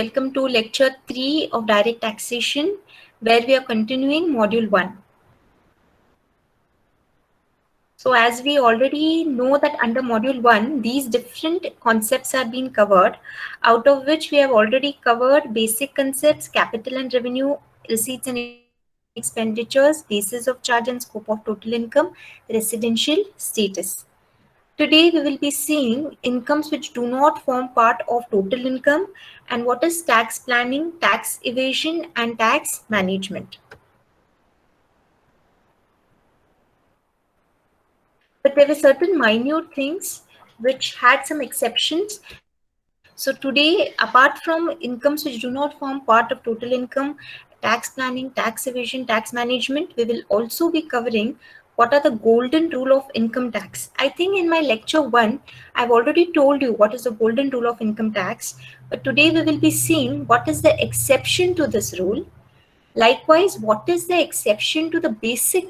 Welcome to lecture 3 of direct taxation, where we are continuing module 1. So as we already know that under module 1, these different concepts are being covered, out of which we have already covered basic concepts, capital and revenue, receipts and expenditures, basis of charge and scope of total income, residential status. Today we will be seeing incomes which do not form part of total income and what is tax planning, tax evasion and tax management. But there were certain minute things which had some exceptions. So today, apart from incomes which do not form part of total income, tax planning, tax evasion, tax management, we will also be covering what are the golden rule of income tax. I think in my lecture 1, I've already told you what is the golden rule of income tax. But today we will be seeing what is the exception to this rule. Likewise, what is the exception to the basic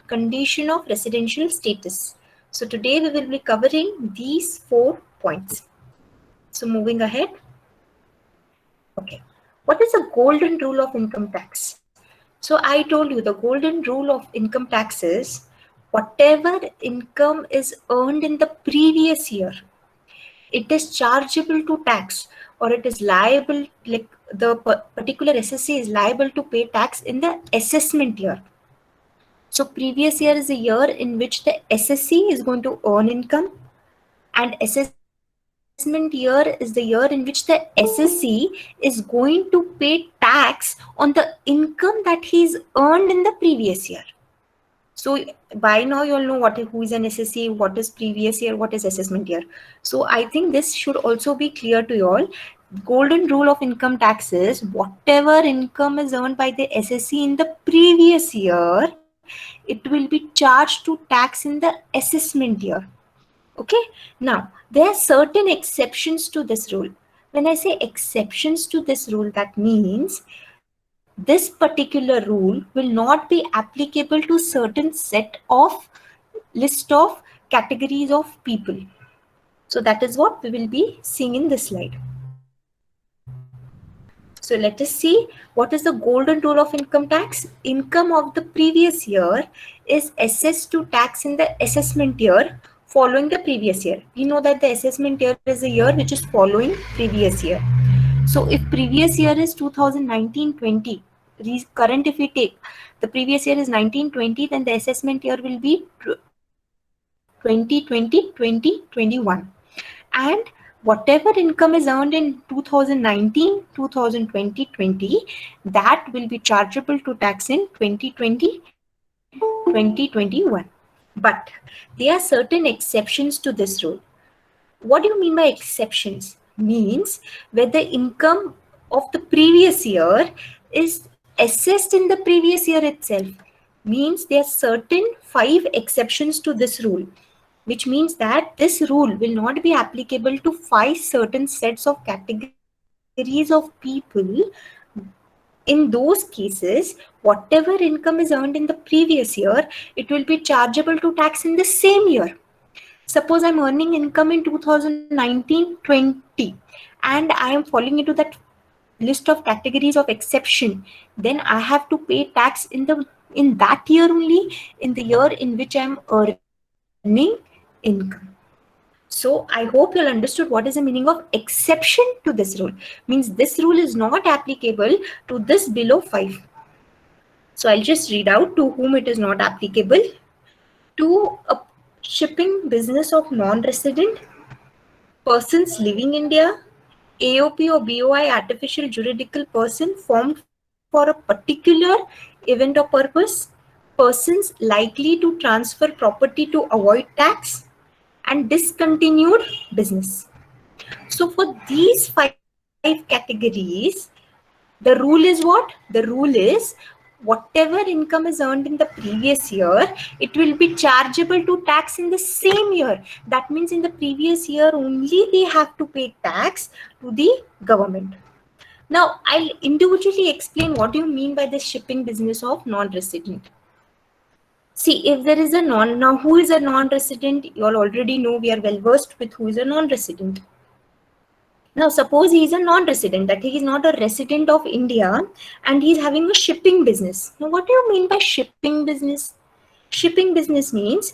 condition of residential status. So today we will be covering these 4 points. So moving ahead. Okay. What is the golden rule of income tax? So I told you the golden rule of income tax is whatever income is earned in the previous year, it is chargeable to tax or it is liable, like the particular SSC is liable to pay tax in the assessment year. So previous year is a year in which the SSC is going to earn income, and assessment year is the year in which the SSC is going to pay tax on the income that he's earned in the previous year. So by now you all know who is an SSC, what is previous year, what is assessment year. So I think this should also be clear to you all. Golden rule of income tax is whatever income is earned by the SSC in the previous year, it will be charged to tax in the assessment year. Okay. Now, there are certain exceptions to this rule. When I say exceptions to this rule, that means this particular rule will not be applicable to certain set of list of categories of people. So that is what we will be seeing in this slide. So let us see what is the golden rule of income tax. Income of the previous year is assessed to tax in the assessment year following the previous year. We know that the assessment year is a year which is following previous year. So if previous year is 2019-20, current if we take, the previous year is 1920, then the assessment year will be 2020-2021. And whatever income is earned in 2019, 2020, 20, that will be chargeable to tax in 2020, 2021. But there are certain exceptions to this rule. What do you mean by exceptions? Means where the income of the previous year is assessed in the previous year itself. Means there are certain 5 exceptions to this rule, which means that this rule will not be applicable to 5 certain sets of categories of people. In those cases, whatever income is earned in the previous year, it will be chargeable to tax in the same year. Suppose I'm earning income in 2019-20 and I am falling into that list of categories of exception, then I have to pay tax in that year only, in the year in which I'm earning income. So I hope you all understood what is the meaning of exception to this rule. Means this rule is not applicable to this below 5. So I'll just read out to whom it is not applicable. To a shipping business of non-resident, persons living in India, AOP or BOI artificial juridical person formed for a particular event or purpose, persons likely to transfer property to avoid tax, and discontinued business. So for these 5 categories, the rule is what? The rule is whatever income is earned in the previous year, it will be chargeable to tax in the same year. That means in the previous year only they have to pay tax to the government. Now I'll individually explain what do you mean by the shipping business of non-resident. See, if there is a now who is a non-resident? You all already know, we are well versed with who is a non-resident. Now, suppose he is a non-resident, that he is not a resident of India, and he is having a shipping business. Now, what do you mean by shipping business? Shipping business means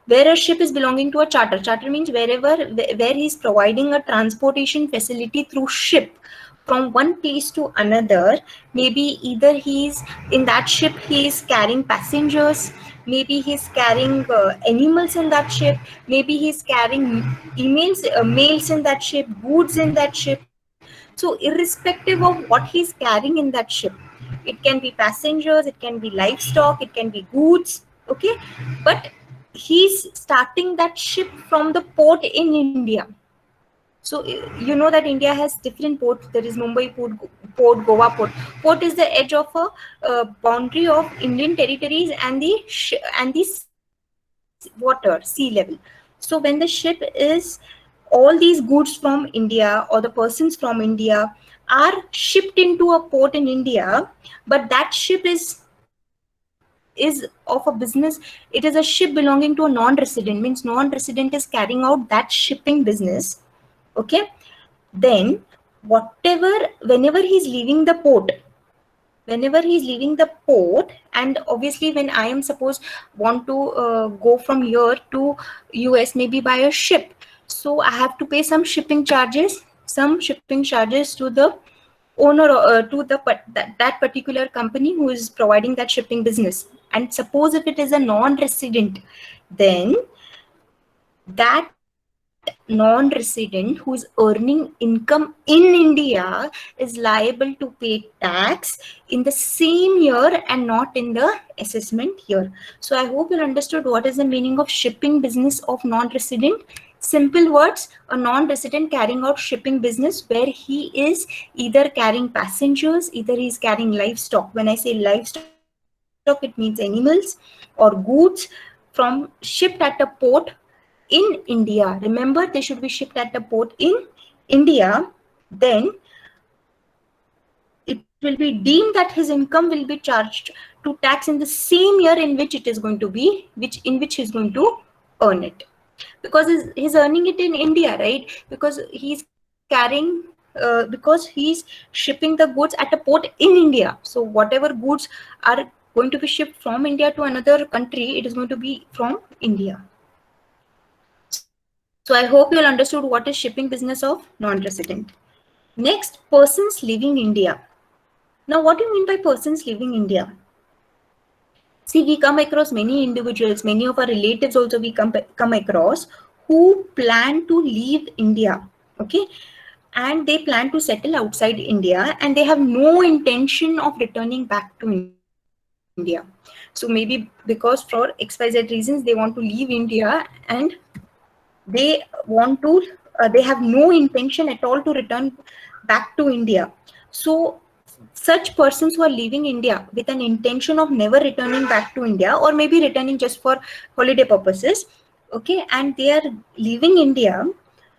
where a ship is belonging to a charter. Charter means where he is providing a transportation facility through ship from one place to another. Maybe either he is in that ship, he is carrying passengers, maybe he's carrying animals in that ship, maybe he's carrying mails in that ship, goods in that ship. So irrespective of what he's carrying in that ship, it can be passengers, it can be livestock, it can be goods, okay, but he's starting that ship from the port in India. So you know that India has different ports. There is Mumbai port, Goa port. Port is the edge of a boundary of Indian territories and the water, sea level. So when the ship is, all these goods from India or the persons from India are shipped into a port in India, but that ship is of a business. It is a ship belonging to a non-resident. Means non-resident is carrying out that shipping business. Okay, then whatever, whenever he's leaving the port, and obviously when I am suppose want to go from here to US, maybe by a ship, so I have to pay some shipping charges, to the owner, to the that particular company who is providing that shipping business. And suppose if it is a non-resident, then that non-resident who is earning income in India is liable to pay tax in the same year and not in the assessment year. So I hope you understood what is the meaning of shipping business of non-resident. Simple words, a non-resident carrying out shipping business where he is either carrying passengers, either he is carrying livestock. When I say livestock, it means animals or goods from shipped at a port in India. Remember, they should be shipped at a port in India. Then it will be deemed that his income will be charged to tax in the same year in which it is going to be, in which he's going to earn it. Because he's earning it in India, right? Because he's carrying, because he's shipping the goods at a port in India. So whatever goods are going to be shipped from India to another country, it is going to be from India. So I hope you all understood what is shipping business of non-resident. Next, persons leaving India. Now, what do you mean by persons leaving India? See, we come across many individuals, many of our relatives also we come across who plan to leave India, okay? And they plan to settle outside India and they have no intention of returning back to India. So maybe because for XYZ reasons, they want to leave India and they have no intention at all to return back to India. So such persons who are leaving India with an intention of never returning back to India, or maybe returning just for holiday purposes, okay, and they are leaving India.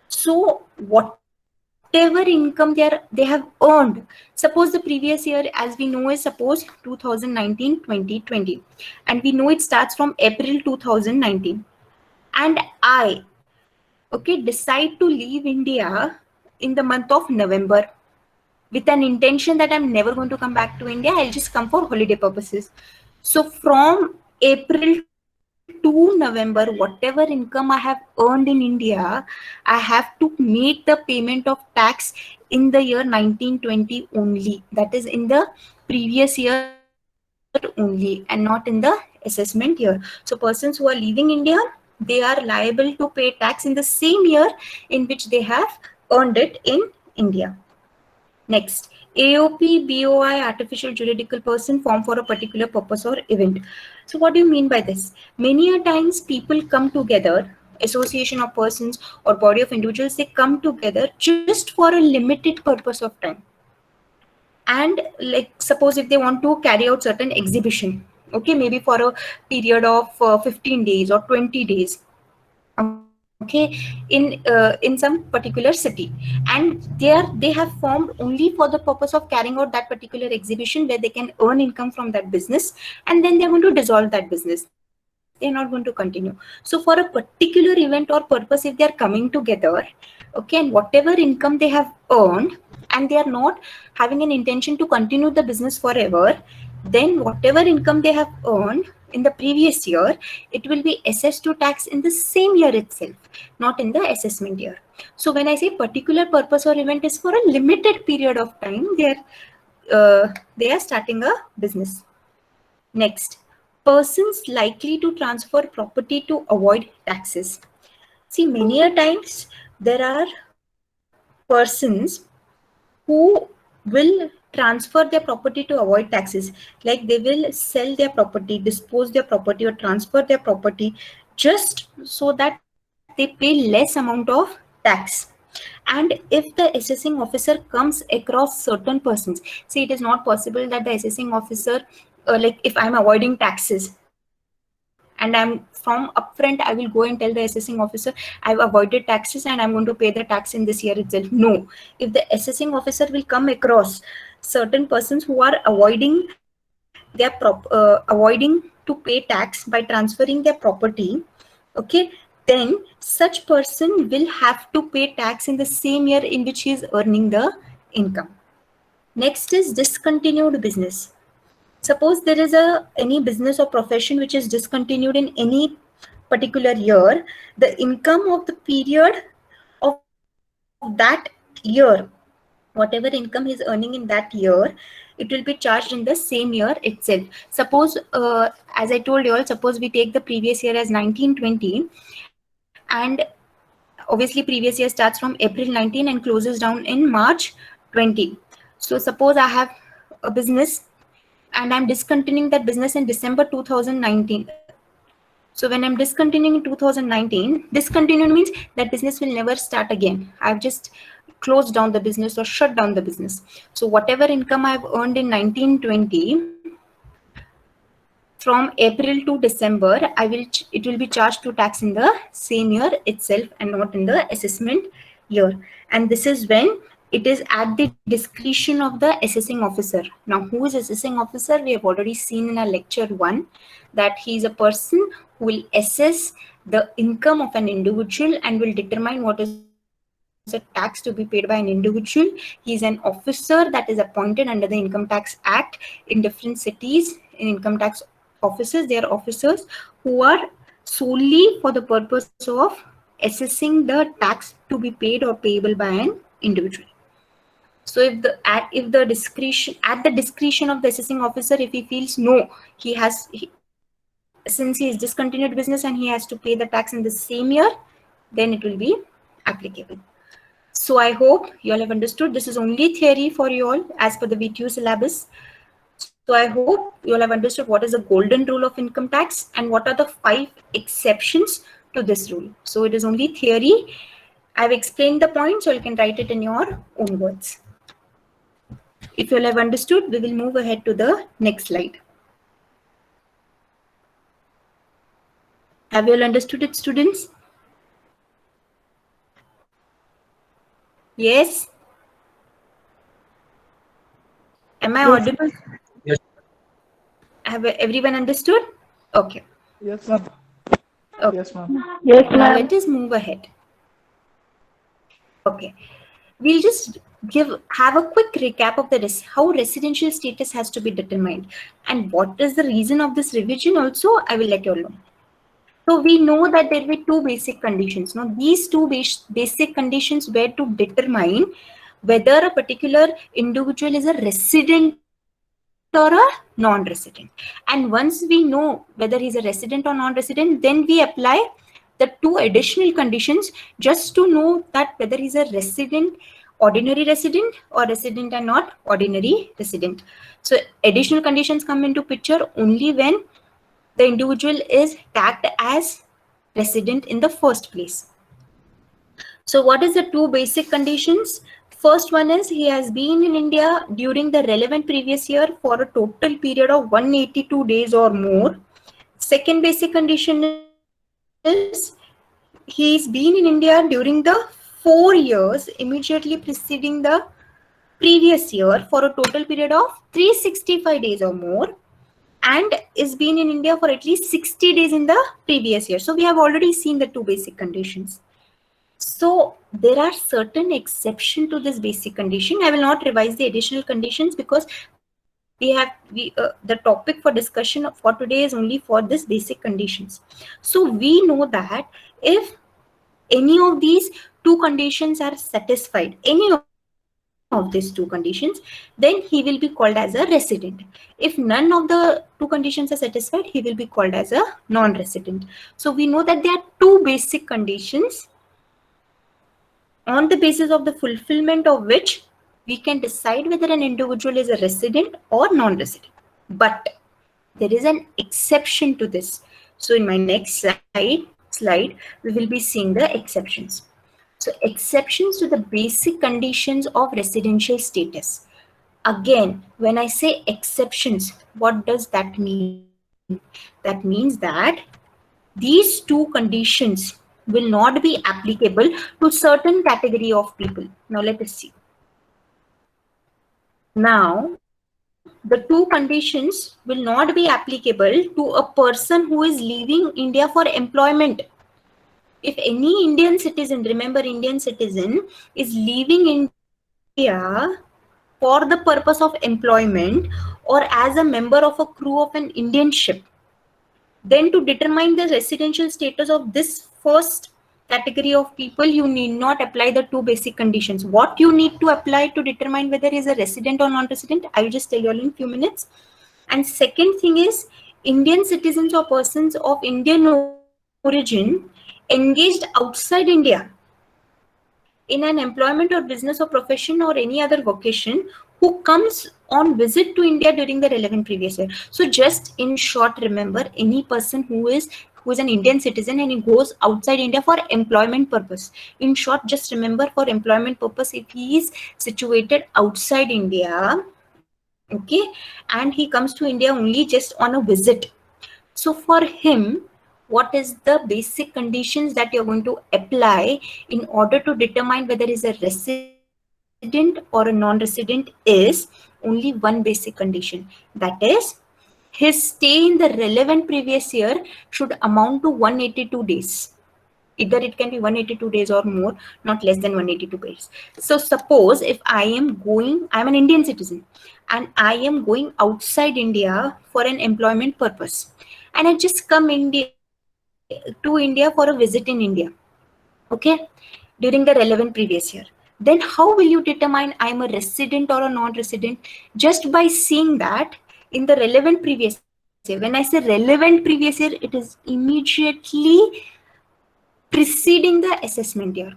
So whatever income they have earned, suppose the previous year, as we know, is suppose 2019-2020, and we know it starts from April 2019, and I, okay, decide to leave India in the month of November with an intention that I'm never going to come back to India. I'll just come for holiday purposes. So from April to November, whatever income I have earned in India, I have to make the payment of tax in the year 1920 only. That is in the previous year only and not in the assessment year. So persons who are leaving India, they are liable to pay tax in the same year in which they have earned it in India. Next, AOP, BOI, artificial juridical person, formed for a particular purpose or event. So what do you mean by this? Many a times people come together, association of persons or body of individuals, they come together just for a limited purpose of time. And like suppose if they want to carry out certain exhibition, okay, maybe for a period of 15 days or 20 days, okay, in some particular city, and they have formed only for the purpose of carrying out that particular exhibition where they can earn income from that business, and then they're going to dissolve that business. They are going to they're not going to continue. So for a particular event or purpose, if they're coming together, okay, and whatever income they have earned, and they are not having an intention to continue the business forever, then whatever income they have earned in the previous year, it will be assessed to tax in the same year itself, not in the assessment year. So when I say particular purpose or event is for a limited period of time, they are starting a business. Next, persons likely to transfer property to avoid taxes. See, many a times there are persons who will transfer their property to avoid taxes. Like they will sell their property, dispose their property, or transfer their property just so that they pay less amount of tax. And if the assessing officer comes across certain persons, see, it is not possible that the assessing officer, like if I'm avoiding taxes and I'm from upfront, I will go and tell the assessing officer, I've avoided taxes and I'm going to pay the tax in this year itself. No. If the assessing officer will come across certain persons who are avoiding to pay tax by transferring their property, okay, then such person will have to pay tax in the same year in which he is earning the income. Next is discontinued business. Suppose there is any business or profession which is discontinued in any particular year, the income of the period of that year, whatever income he's earning in that year, it will be charged in the same year itself. Suppose, as I told you all, suppose we take the previous year as 1920, and obviously previous year starts from April 19 and closes down in March 20. So suppose I have a business and I'm discontinuing that business in December 2019. So when I'm discontinuing in 2019, discontinued means that business will never start again. I've just closed down the business or shut down the business. So whatever income I've earned in 1920, from April to December, it will be charged to tax in the same year itself and not in the assessment year. And this is when it is at the discretion of the assessing officer. Now, who is assessing officer? We have already seen in our lecture 1 that he is a person who will assess the income of an individual and will determine what is the tax to be paid by an individual. He is an officer that is appointed under the Income Tax Act in different cities. In income tax offices, they are officers who are solely for the purpose of assessing the tax to be paid or payable by an individual. So if the discretion, at the discretion of the assessing officer, if he feels no, since he is discontinued business and he has to pay the tax in the same year, then it will be applicable. So I hope you all have understood. This is only theory for you all as per the VTU syllabus. So I hope you all have understood what is the golden rule of income tax and what are the 5 exceptions to this rule. So it is only theory. I've explained the point, so you can write it in your own words. If you all have understood, we will move ahead to the next slide. Have you all understood it, students? Yes? Am I audible? Yes. Have everyone understood? Okay. Yes, ma'am. Okay. Yes, ma'am. Yes, Now ma'am. let us move ahead. Okay. We'll just have a quick recap of how residential status has to be determined and what is the reason of this revision also. I will let you all know. So we know that there were 2 basic conditions. Now these 2 basic conditions were to determine whether a particular individual is a resident or a non-resident. And once we know whether he's a resident or non-resident, then we apply the 2 additional conditions just to know that whether he's a resident, ordinary resident, or resident and not ordinary resident. So additional conditions come into picture only when the individual is tagged as resident in the first place. So what is the 2 basic conditions? First one is he has been in India during the relevant previous year for a total period of 182 days or more. Second basic condition is he's been in India during the 4 years immediately preceding the previous year for a total period of 365 days or more. and is been in India for at least 60 days in the previous year. So we have already seen the two basic conditions. So there are certain exceptions to this basic condition. I will not revise the additional conditions because the topic for discussion for today is only for this basic conditions. So we know that if any of these two conditions are satisfied, any of these two conditions, then he will be called as a resident. If none of the two conditions are satisfied, he will be called as a non-resident. So we know that there are two basic conditions on the basis of the fulfillment of which we can decide whether an individual is a resident or non-resident. But there is an exception to this. So in my next slide, we will be seeing the exceptions. So exceptions to the basic conditions of residential status. Again, when I say exceptions, what does that mean? That means that these two conditions will not be applicable to certain category of people. Now let us see. Now, the two conditions will not be applicable to a person who is leaving India for employment. If any Indian citizen, remember Indian citizen, is leaving India for the purpose of employment or as a member of a crew of an Indian ship, then to determine the residential status of this first category of people, you need not apply the two basic conditions. What you need to apply to determine whether he is a resident or non-resident, I will just tell you all in few minutes. And second thing is, Indian citizens or persons of Indian origin engaged outside India in an employment or business or profession or any other vocation who comes on visit to India during the relevant previous year. So just in short, remember any person who is an Indian citizen and he goes outside India for employment purpose. In short, just remember for employment purpose, if he is situated outside India, okay, and he comes to India only just on a visit. So for him, what is the basic conditions that you're going to apply in order to determine whether he's a resident or a non-resident is only one basic condition. That is, his stay in the relevant previous year should amount to 182 days. Either it can be 182 days or more, not less than 182 days. So suppose if I'm an Indian citizen and I am going outside India for an employment purpose, and I just come to India for a visit in India, okay, during the relevant previous year, then how will you determine I'm a resident or a non-resident? Just by seeing that in the relevant previous year. When I say relevant previous year, it is immediately preceding the assessment year.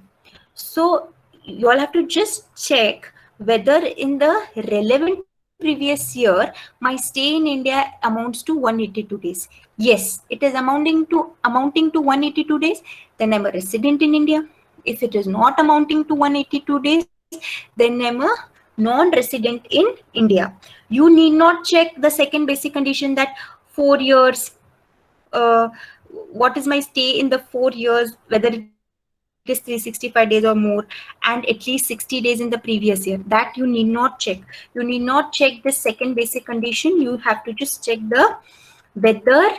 So you all have to just check whether in the relevant previous year my stay in India amounts to 182 days. Yes, it is amounting to 182 days, then I'm a resident in India. If it is not amounting to 182 days, then I'm a non-resident in India. You need not check the second basic condition that 4 years, what is my stay in the 4 years, whether it is 365 days or more, and at least 60 days in the previous year. That you need not check. You need not check the second basic condition. You have to just check the whether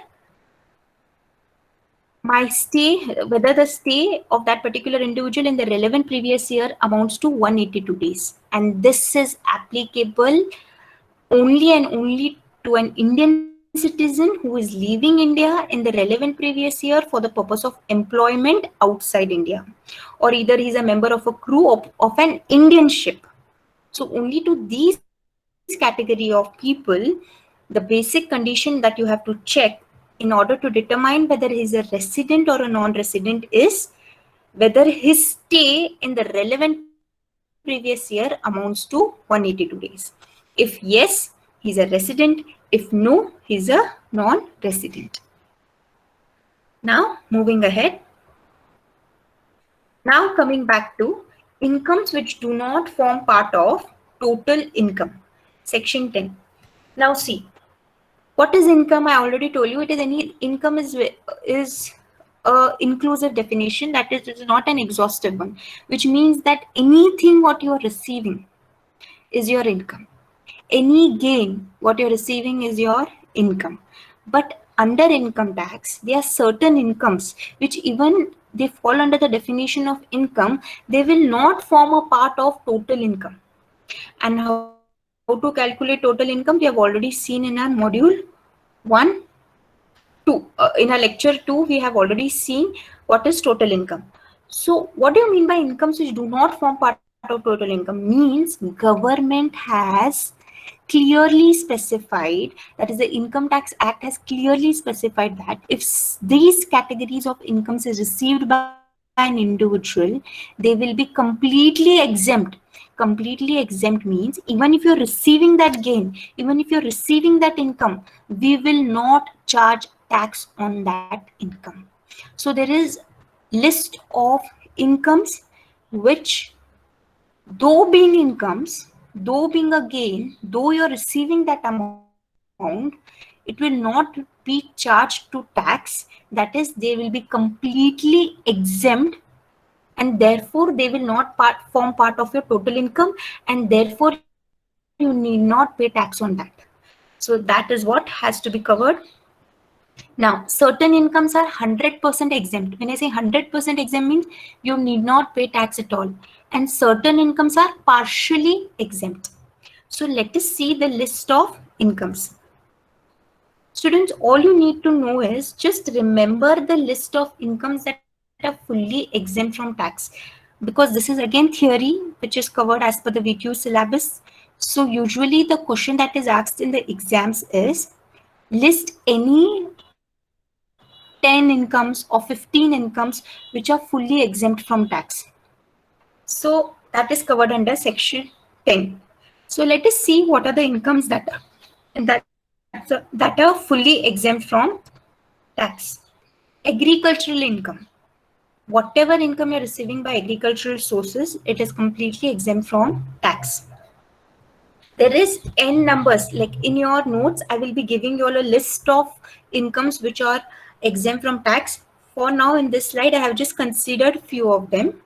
whether the stay of that particular individual in the relevant previous year amounts to 182 days. And this is applicable only and only to an Indian citizen who is leaving India in the relevant previous year for the purpose of employment outside India, or either he's a member of a crew of an Indian ship. So only to these category of people, the basic condition that you have to check in order to determine whether he's a resident or a non-resident is whether his stay in the relevant previous year amounts to 182 days. If yes, he's a resident. If no, he's a non-resident. Now, moving ahead. Now coming back to incomes which do not form part of total income. Section 10. Now see, what is income? I already told you it is any income is a inclusive definition, that is, it is not an exhaustive one, which means that anything what you are receiving is your income. Any gain what you're receiving is your income. But under income tax, there are certain incomes which even they fall under the definition of income, they will not form a part of total income. And how to calculate total income, we have already seen in our module 1, 2. In our lecture 2, we have already seen what is total income. So what do you mean by incomes which do not form part of total income? Means government has clearly specified, that is the Income Tax Act has clearly specified that if these categories of incomes is received by an individual, they will be completely exempt. Completely exempt means even if you're receiving that gain, even if you're receiving that income, we will not charge tax on that income. So there is list of incomes which, though being incomes, though being a gain, though you're receiving that amount, it will not be charged to tax. That is, they will be completely exempt, and therefore they will not form part of your total income, and therefore you need not pay tax on that. So that is what has to be covered. Now, certain incomes are 100% exempt. When I say 100% exempt means you need not pay tax at all. And certain incomes are partially exempt. So let us see the list of incomes. Students, all you need to know is just remember the list of incomes that are fully exempt from tax. Because this is again theory which is covered as per the VQ syllabus. So usually the question that is asked in the exams is, list any 10 incomes or 15 incomes which are fully exempt from tax. So that is covered under section 10. So let us see what are the incomes that are fully exempt from tax. Agricultural income. Whatever income you're receiving by agricultural sources, it is completely exempt from tax. There is n numbers, like in your notes I will be giving you all a list of incomes which are exempt from tax. For now in this slide I have just considered few of them.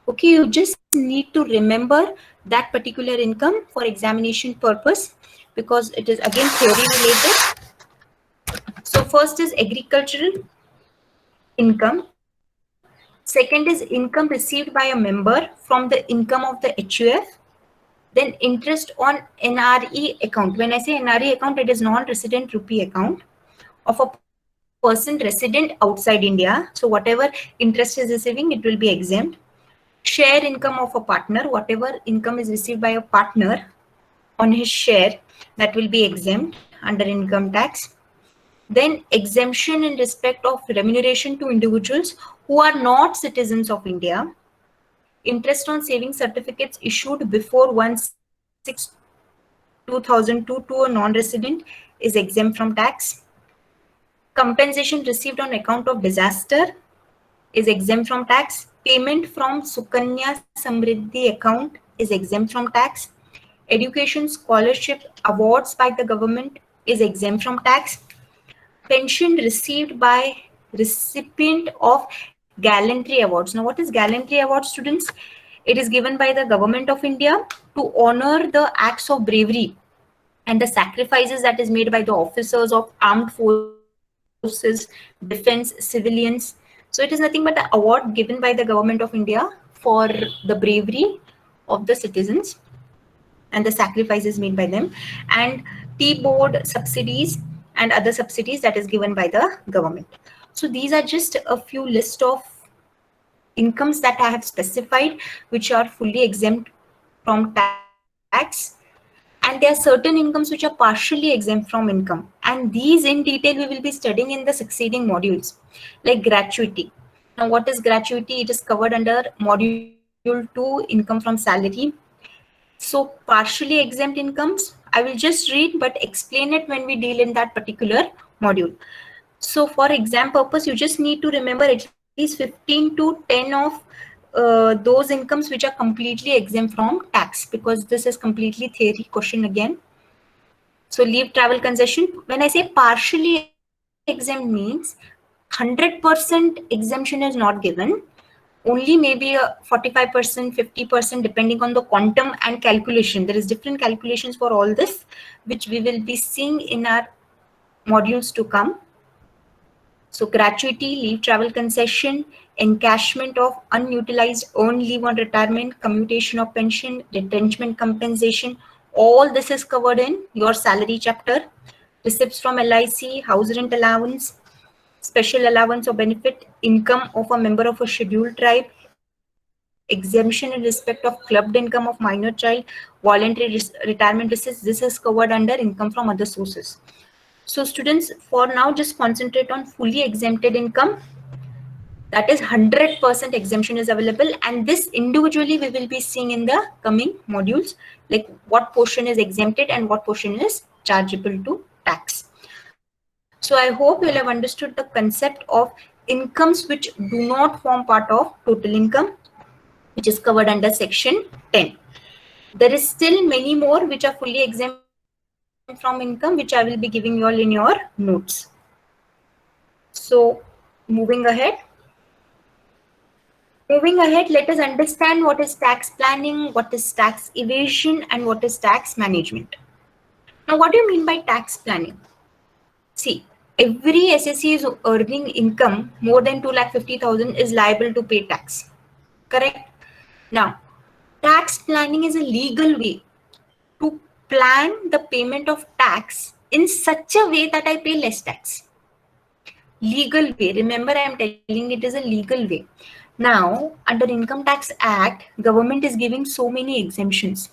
Okay, you just need to remember that particular income for examination purpose, because it is again theory related. So first is agricultural income. Second is income received by a member from the income of the HUF. Then interest on NRE account. When I say NRE account, it is non-resident rupee account of a person resident outside India. So whatever interest is receiving, it will be exempt. Share income of a partner, whatever income is received by a partner on his share, that will be exempt under income tax. Then exemption in respect of remuneration to individuals who are not citizens of India. Interest on saving certificates issued before 1/6/2002 to a non-resident is exempt from tax. Compensation received on account of disaster is exempt from tax. Payment from Sukanya Samriddhi account is exempt from tax. Education scholarship awards by the government is exempt from tax. Pension received by recipient of gallantry awards. Now, what is gallantry award, students? It is given by the government of India to honor the acts of bravery and the sacrifices that is made by the officers of armed forces, defense, civilians. So it is nothing but the award given by the government of India for the bravery of the citizens and the sacrifices made by them, and T-board subsidies and other subsidies that is given by the government. So these are just a few list of incomes that I have specified which are fully exempt from tax. And there are certain incomes which are partially exempt from income, and these in detail we will be studying in the succeeding modules, like gratuity. Now, what is gratuity? It is covered under module 2, income from salary. So partially exempt incomes, I will just read but explain it when we deal in that particular module. So for exam purpose, you just need to remember at least 15 to 10 of those incomes which are completely exempt from tax, because this is completely theory question again. So leave travel concession. When I say partially exempt means 100% exemption is not given. Only maybe a 45%, 50%, depending on the quantum and calculation. There is different calculations for all this, which we will be seeing in our modules to come. So gratuity, leave travel concession, encashment of unutilized earned leave on retirement, commutation of pension, retrenchment compensation, all this is covered in your salary chapter. Receipts from LIC, house rent allowance, special allowance or benefit, income of a member of a scheduled tribe, exemption in respect of clubbed income of minor child, voluntary retirement receipts, this is covered under income from other sources. So students, for now, just concentrate on fully exempted income. That is 100% exemption is available, and this individually we will be seeing in the coming modules, like what portion is exempted and what portion is chargeable to tax. So I hope you will have understood the concept of incomes which do not form part of total income, which is covered under section 10. There is still many more which are fully exempt from income, which I will be giving you all in your notes. So moving ahead, let us understand what is tax planning, what is tax evasion, and what is tax management. Now, what do you mean by tax planning? See, every SSC is earning income more than 2,50,000 is liable to pay tax. Correct? Now, tax planning is a legal way to plan the payment of tax in such a way that I pay less tax. Legal way. Remember, I am telling it is a legal way. Now, under Income Tax Act, government is giving so many exemptions,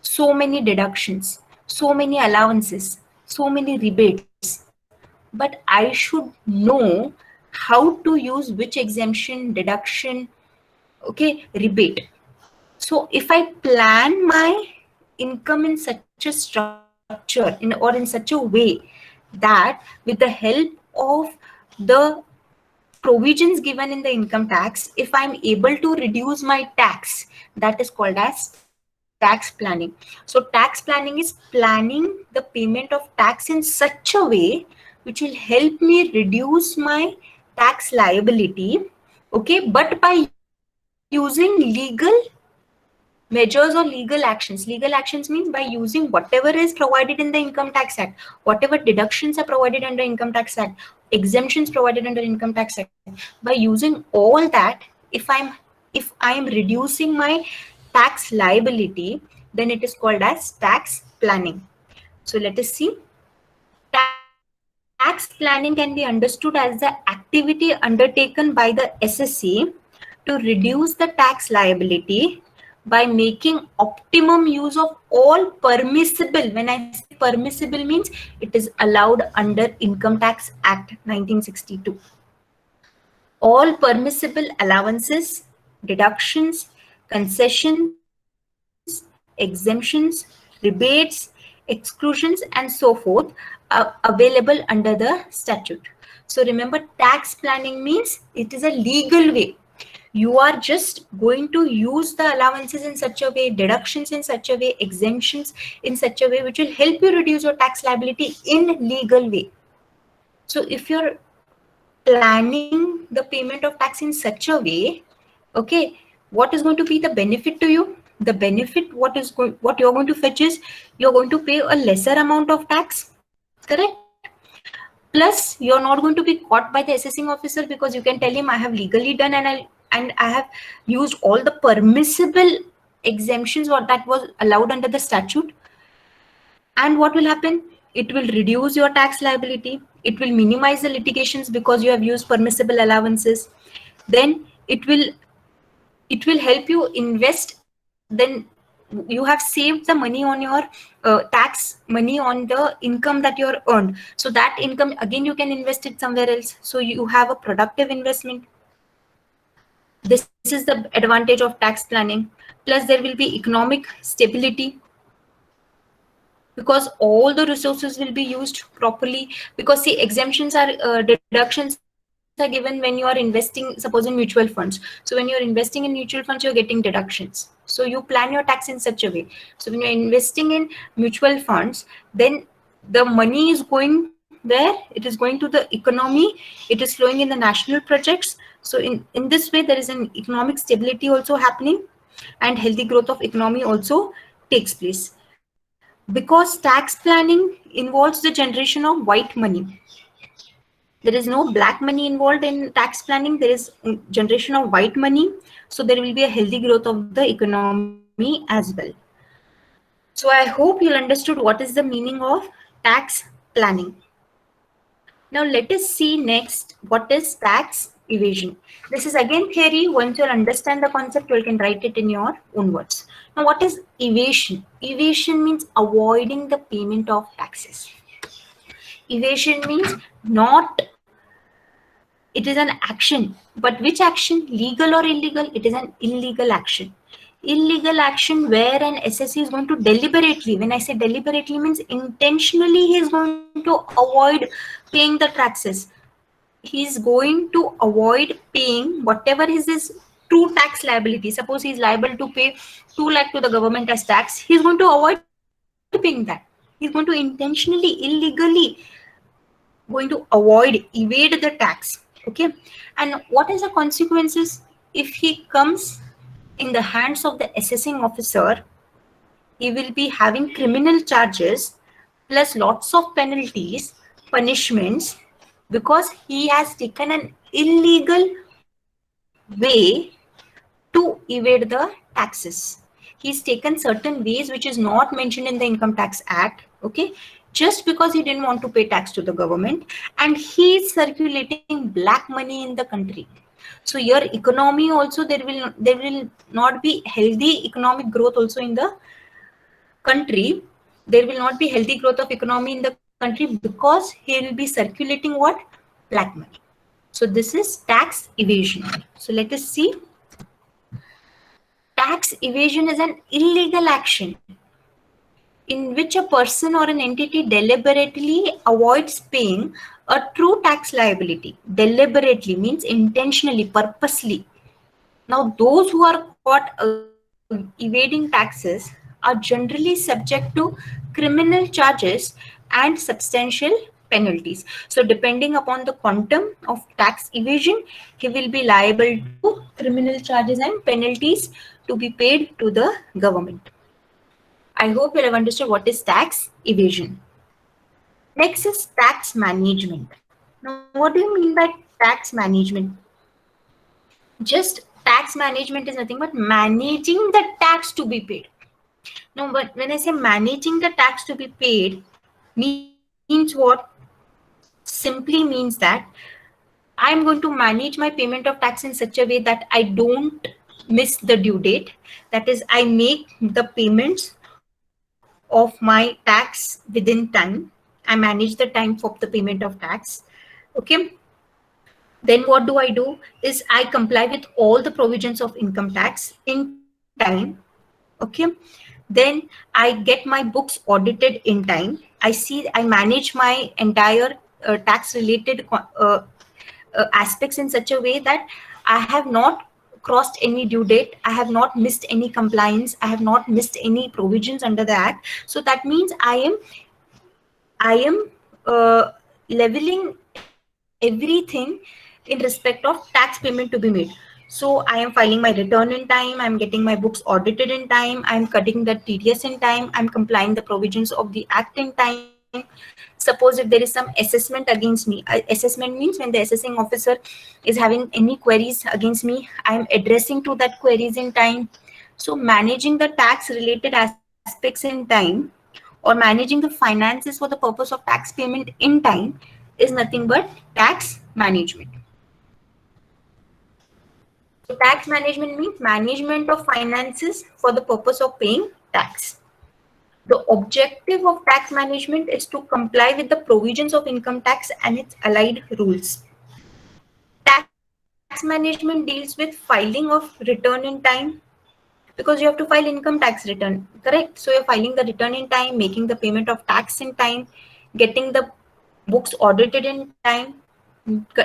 so many deductions, so many allowances, so many rebates. But I should know how to use which exemption, deduction, okay, rebate. So if I plan my income in such a structure or in such a way that with the help of the provisions given in the income tax, if I'm able to reduce my tax, that is called as tax planning. So tax planning is planning the payment of tax in such a way which will help me reduce my tax liability, okay, but by using legal measures or legal actions. Legal actions means by using whatever is provided in the Income Tax Act, whatever deductions are provided under Income Tax Act, exemptions provided under Income Tax Act. By using all that, if I am reducing my tax liability, then it is called as tax planning. So let us see. Tax planning can be understood as the activity undertaken by the SSC to reduce the tax liability by making optimum use of all permissible. When I say permissible means it is allowed under Income Tax Act 1962. All permissible allowances, deductions, concessions, exemptions, rebates, exclusions, and so forth are available under the statute. So remember, tax planning means it is a legal way. You are just going to use the allowances in such a way, deductions in such a way, exemptions in such a way which will help you reduce your tax liability in legal way. So if you're planning the payment of tax in such a way, okay, what is going to be the benefit to you? The benefit, what you're going to fetch is you're going to pay a lesser amount of tax, correct? Plus, you're not going to be caught by the assessing officer because you can tell him I have legally done and I have used all the permissible exemptions what that was allowed under the statute. And what will happen? It will reduce your tax liability. It will minimize the litigations because you have used permissible allowances. Then it will help you invest. Then you have saved the money on your tax money on the income that you're earned. So that income again you can invest it somewhere else. So you have a productive investment. This is the advantage of tax planning. Plus there will be economic stability because all the resources will be used properly. Because see, exemptions are deductions are given when you are investing, suppose in mutual funds. So when you're investing in mutual funds, you're getting deductions. So you plan your tax in such a way. So when you're investing in mutual funds, then the money is going where? It is going to the economy. It is flowing in the national projects. So in this way, there is an economic stability also happening and healthy growth of economy also takes place. Because tax planning involves the generation of white money. There is no black money involved in tax planning. There is generation of white money. So there will be a healthy growth of the economy as well. So I hope you'll understood what is the meaning of tax planning. Now let us see next what is tax evasion. This is again theory. Once you'll understand the concept, you can write it in your own words. Now what is evasion? Evasion means avoiding the payment of taxes. Evasion means not, it is an action, but which action? Legal or illegal? It is an illegal action. Illegal action where an SSE is going to deliberately, when I say deliberately means intentionally, he is going to avoid paying the taxes. He is going to avoid paying whatever is his true tax liability. Suppose he is liable to pay 2 lakh to the government as tax, he is going to avoid paying that. He is going to intentionally, illegally going to avoid, evade the tax. Okay, and what is the consequences if he comes in the hands of the assessing officer? He will be having criminal charges plus lots of penalties, punishments, because he has taken an illegal way to evade the taxes. He's taken certain ways which is not mentioned in the Income Tax Act. Okay, just because he didn't want to pay tax to the government, and he is circulating black money in the country. So your economy also, there will not be healthy economic growth also in the country. There will not be healthy growth of economy in the country because he will be circulating what? Black money. So this is tax evasion. So let us see. Tax evasion is an illegal action in which a person or an entity deliberately avoids paying a true tax liability. Deliberately means intentionally, purposely. Now, those who are caught evading taxes are generally subject to criminal charges and substantial penalties. So, depending upon the quantum of tax evasion, he will be liable to criminal charges and penalties to be paid to the government. I hope you have understood what is tax evasion. Next is tax management. Now, what do you mean by tax management? Just tax management is nothing but managing the tax to be paid. Now, but when I say managing the tax to be paid, means what? Simply means that I'm going to manage my payment of tax in such a way that I don't miss the due date. That is, I make the payments of my tax within time. I manage the time for the payment of tax. Okay. Then what do? Is I comply with all the provisions of income tax in time. Okay. Then I get my books audited in time. I manage my entire tax related aspects in such a way that I have not crossed any due date. I have not missed any compliance. I have not missed any provisions under the act. So that means I am leveling everything in respect of tax payment to be made. So I am filing my return in time. I'm getting my books audited in time. I'm cutting the TDS in time. I'm complying the provisions of the act in time. Suppose if there is some assessment against me, assessment means when the assessing officer is having any queries against me, I'm addressing to that queries in time. So managing the tax related aspects in time, or managing the finances for the purpose of tax payment in time, is nothing but tax management. So tax management means management of finances for the purpose of paying tax. The objective of tax management is to comply with the provisions of income tax and its allied rules. Tax management deals with filing of return in time, because you have to file income tax return, correct? So you're filing the return in time, making the payment of tax in time, getting the books audited in time,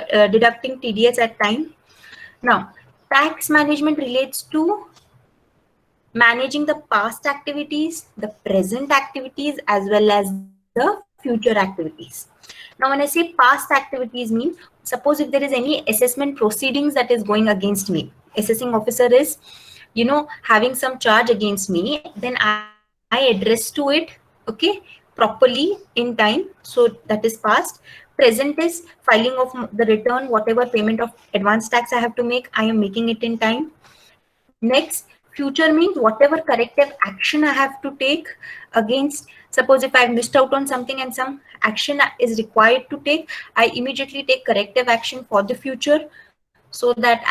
deducting TDS at time. Now, tax management relates to managing the past activities, the present activities, as well as the future activities. Now, when I say past activities means, suppose if there is any assessment proceedings that is going against me, assessing officer is, having some charge against me, then I address to it, okay, okay, properly in time. So that is past. Present is filing of the return, whatever payment of advance tax I have to make, I am making it in time. Next, future means whatever corrective action I have to take against, suppose if I've missed out on something and some action is required to take, I immediately take corrective action for the future, so that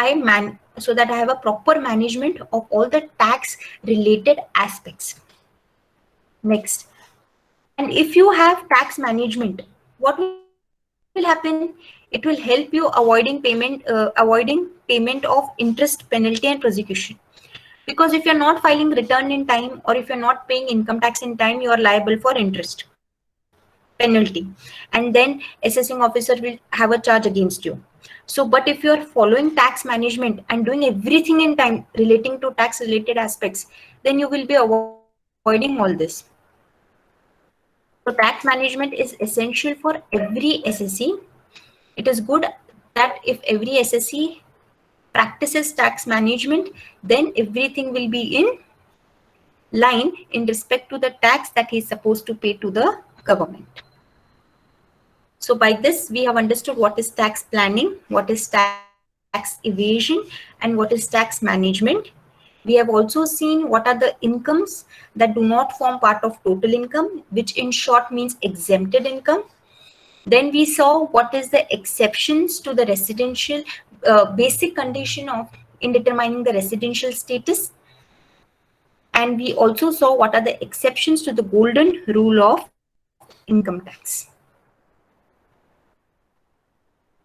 so that I have a proper management of all the tax related aspects. Next, and if you have tax management, what will happen? It will help you avoiding payment of interest, penalty, and prosecution. Because if you're not filing return in time, or if you're not paying income tax in time, you are liable for interest, penalty, and then assessing officer will have a charge against you. So, but if you're following tax management and doing everything in time relating to tax related aspects, then you will be avoiding all this. So tax management is essential for every SSC. It is good that if every SSC practices tax management, then everything will be in line in respect to the tax that he is supposed to pay to the government. So by this, we have understood what is tax planning, what is tax evasion, and what is tax management. We have also seen what are the incomes that do not form part of total income, which in short means exempted income. Then we saw what is the exceptions to the residential basic condition of in determining the residential status. And we also saw what are the exceptions to the golden rule of income tax.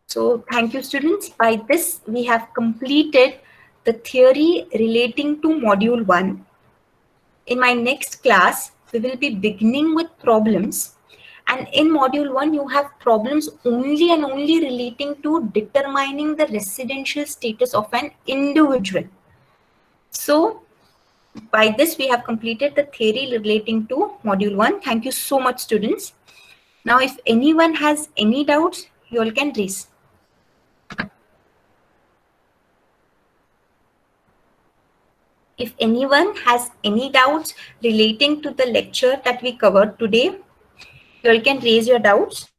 So thank you, students. By this, we have completed the theory relating to module 1. In my next class, we will be beginning with problems. And in module 1, you have problems only and only relating to determining the residential status of an individual. So by this, we have completed the theory relating to module 1. Thank you so much, students. Now, if anyone has any doubts, you all can raise. If anyone has any doubts relating to the lecture that we covered today, you all can raise your doubts.